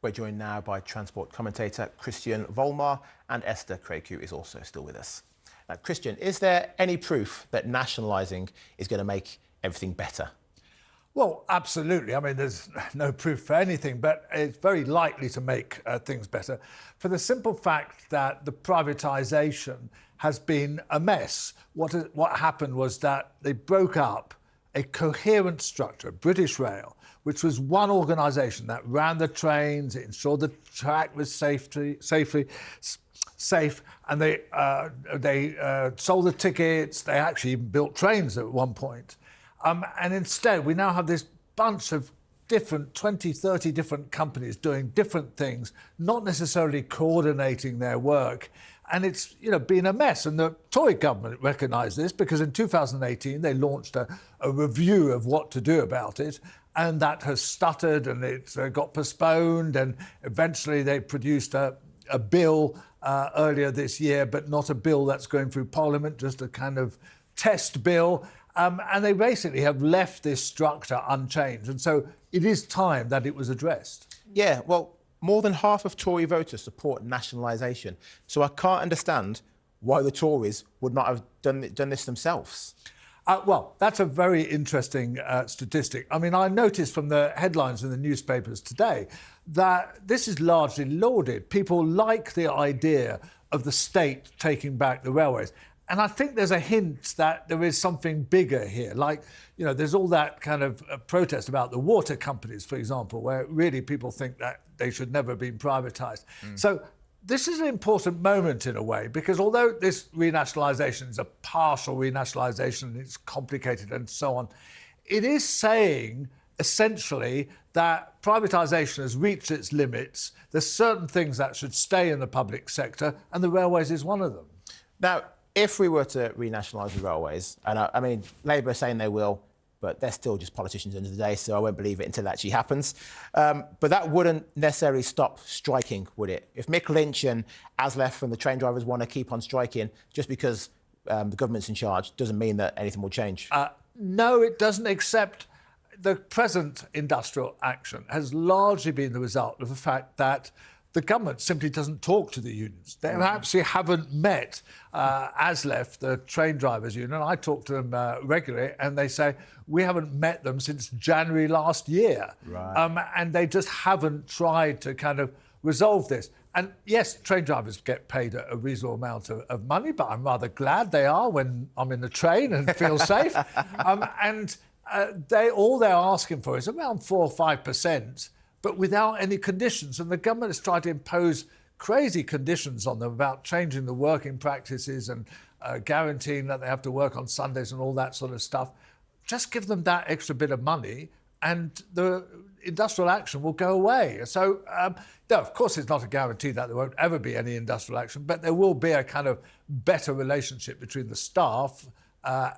We're joined now by transport commentator Christian Wolmar, and Esther Craig, who is also still with us. Now, Christian, is there any proof that nationalising is going to make everything better? Well, absolutely. I mean, there's no proof for anything, but it's very likely to make things better for the simple fact that the privatisation has been a mess. What happened was that they broke up a coherent structure, British Rail, which was one organisation that ran the trains, it ensured the track was safe, and they sold the tickets. They actually even built trains at one point. And instead, we now have this bunch of different 20, 30 different companies doing different things, not necessarily coordinating their work. And it's, been a mess. And the Tory government recognised this because in 2018, they launched a review of what to do about it. And that has stuttered and it's got postponed. And eventually they produced a bill earlier this year, but not a bill that's going through Parliament, just a kind of test bill. And they basically have left this structure unchanged. And so it is time that it was addressed. Yeah, well, more than half of Tory voters support nationalisation. So I can't understand why the Tories would not have done this themselves. Well, that's a very interesting statistic. I mean, I noticed from the headlines in the newspapers today that this is largely lauded. People like the idea of the state taking back the railways. And I think there's a hint that there is something bigger here. Like, there's all that kind of protest about the water companies, for example, where really people think that they should never have been privatised. So this is an important moment in a way, because although this renationalisation is a partial renationalisation, it's complicated and so on, it is saying essentially that privatisation has reached its limits. There's certain things that should stay in the public sector, and the railways is one of them. Now, if we were to renationalise the railways, and I mean, Labour are saying they will, but they're still just politicians at the end of the day, so I won't believe it until it actually happens. But that wouldn't necessarily stop striking, would it? If Mick Lynch and Aslef and the train drivers want to keep on striking just because the government's in charge, doesn't mean that anything will change. No, it doesn't, except the present industrial action has largely been the result of the fact that the government simply doesn't talk to the unions. They actually haven't met Aslef, the train drivers union. I talk to them regularly, and they say, we haven't met them since January last year. Right. And they just haven't tried to kind of resolve this. And yes, train drivers get paid a reasonable amount of money, but I'm rather glad they are when I'm in the train and feel safe. All they're asking for is around 4 or 5%. But without any conditions. And the government has tried to impose crazy conditions on them about changing the working practices and guaranteeing that they have to work on Sundays and all that sort of stuff. Just give them that extra bit of money and the industrial action will go away. So, no, of course, it's not a guarantee that there won't ever be any industrial action, but there will be a kind of better relationship between the staff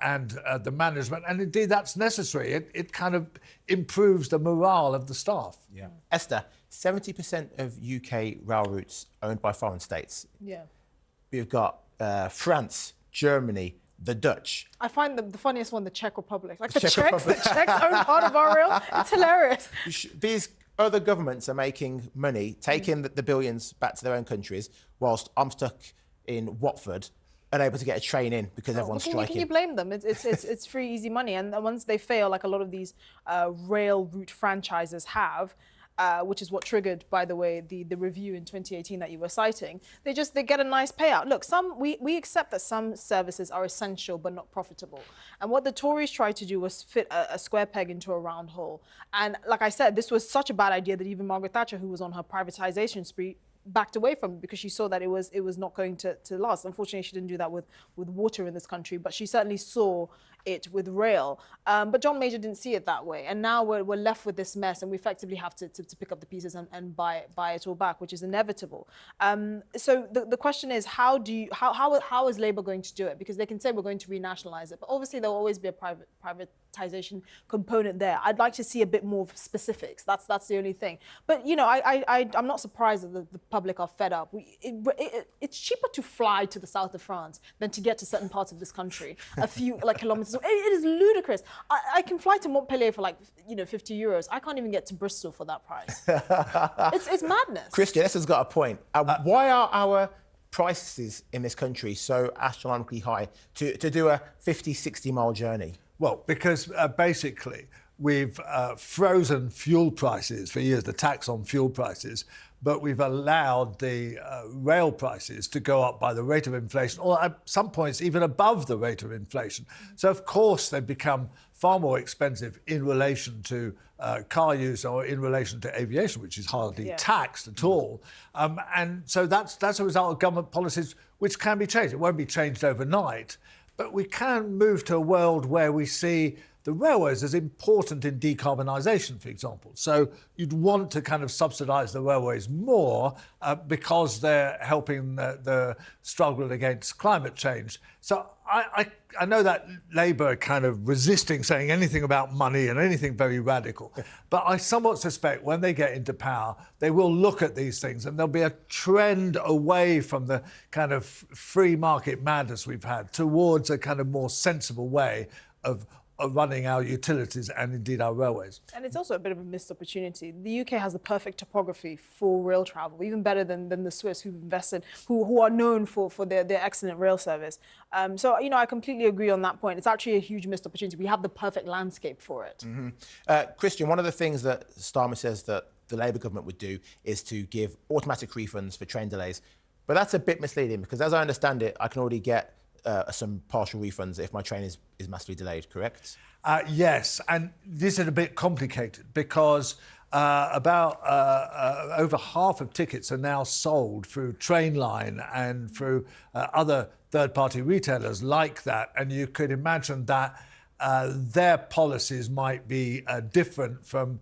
and the management, and indeed that's necessary. It kind of improves the morale of the staff. Yeah. Esther, 70% of UK rail routes owned by foreign states. Yeah. We've got France, Germany, the Dutch. I find the funniest one, the Czech Republic. Like the Czechs own part of our rail. It's hilarious. These other governments are making money, taking the billions back to their own countries, whilst I'm stuck in Watford, unable to get a train in because everyone's striking. Can you blame them? It's free, easy money. And once they fail, like a lot of these rail route franchises have, which is what triggered, by the way, the review in 2018 that you were citing, they get a nice payout. Look, we accept that some services are essential but not profitable. And what the Tories tried to do was fit a square peg into a round hole. And like I said, this was such a bad idea that even Margaret Thatcher, who was on her privatisation spree, backed away from it because she saw that it was not going to last. Unfortunately, she didn't do that with water in this country, but she certainly saw it with rail. But John Major didn't see it that way. And now we're left with this mess, and we effectively have to pick up the pieces and buy it all back, which is inevitable. So the question is, how is Labour going to do it? Because they can say we're going to renationalise it, but obviously there'll always be a privatisation component there. I'd like to see a bit more specifics. That's the only thing. But, I'm not surprised that the public are fed up. It's cheaper to fly to the south of France than to get to certain parts of this country, a few kilometres consultants. It is ludicrous. I can fly to Montpellier for like, 50 euros. I can't even get to Bristol for that price. It's madness. Christian, this has got a point. Why are our prices in this country so astronomically high to do a 50, 60-mile journey? Well, because basically we've frozen fuel prices for years, the tax on fuel prices, but we've allowed the rail prices to go up by the rate of inflation, or at some points even above the rate of inflation. So, of course, they've become far more expensive in relation to car use or in relation to aviation, which is hardly taxed at all. And so that's a result of government policies which can be changed. It won't be changed overnight, but we can move to a world where we see the railways as important in decarbonisation, for example. So you'd want to kind of subsidise the railways more because they're helping the struggle against climate change. So I know that Labour are kind of resisting saying anything about money and anything very radical, but I somewhat suspect when they get into power, they will look at these things and there'll be a trend away from the kind of free market madness we've had towards a kind of more sensible way of running our utilities and indeed our railways. And it's also a bit of a missed opportunity. The UK has the perfect topography for rail travel, even better than the Swiss who've invested, who are known for their excellent rail service. So, I completely agree on that point. It's actually a huge missed opportunity. We have the perfect landscape for it. Christian, one of the things that Starmer says that the Labour government would do is to give automatic refunds for train delays. But that's a bit misleading because as I understand it, I can already get some partial refunds if my train is massively delayed, correct? Yes, and this is a bit complicated because about over half of tickets are now sold through Trainline and through other third-party retailers like that, and you could imagine that their policies might be different from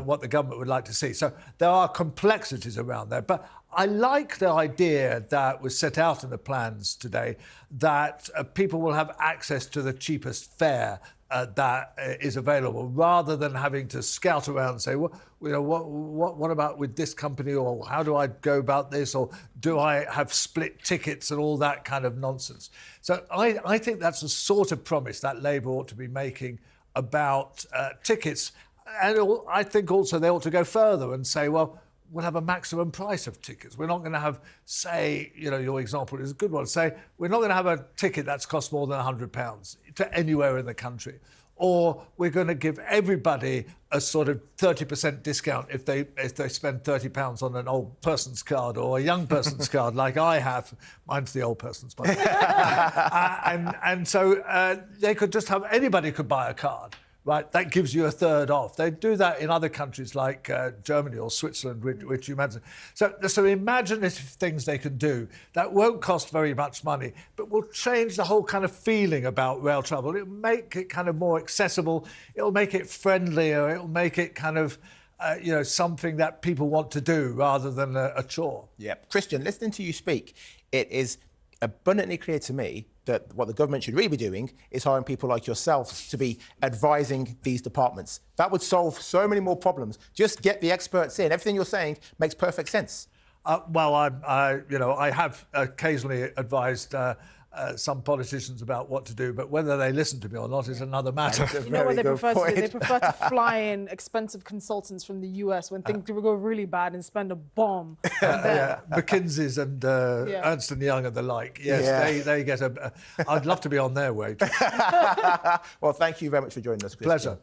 what the government would like to see. So there are complexities around there. But I like the idea that was set out in the plans today that people will have access to the cheapest fare that is available, rather than having to scout around and say, well, what about with this company, or how do I go about this, or do I have split tickets and all that kind of nonsense. So I think that's the sort of promise that Labour ought to be making about tickets. And I think also they ought to go further and say, well, we'll have a maximum price of tickets. We're not going to have, say, your example is a good one. Say, we're not going to have a ticket that's cost more than £100 to anywhere in the country. Or we're going to give everybody a sort of 30% discount if they spend £30 on an old person's card or a young person's card, like I have. Mine's the old person's money. and so they could just have, anybody could buy a card. Right, that gives you a third off. They do that in other countries like Germany or Switzerland, which you mentioned. So imaginative things they can do that won't cost very much money, but will change the whole kind of feeling about rail travel. It'll make it kind of more accessible. It'll make it friendlier. It'll make it kind of, something that people want to do rather than a chore. Yeah. Christian, listening to you speak, it is abundantly clear to me that what the government should really be doing is hiring people like yourselves to be advising these departments. That would solve so many more problems. Just get the experts in. Everything you're saying makes perfect sense. Well, I have occasionally advised some politicians about what to do, but whether they listen to me or not is another matter. You know what they prefer to do? They prefer to fly in expensive consultants from the US when things go really bad and spend a bomb. McKinsey's and Ernst & Young and the like. Yes, they get I'd love to be on their wage. Well, thank you very much for joining us, Christian. Pleasure.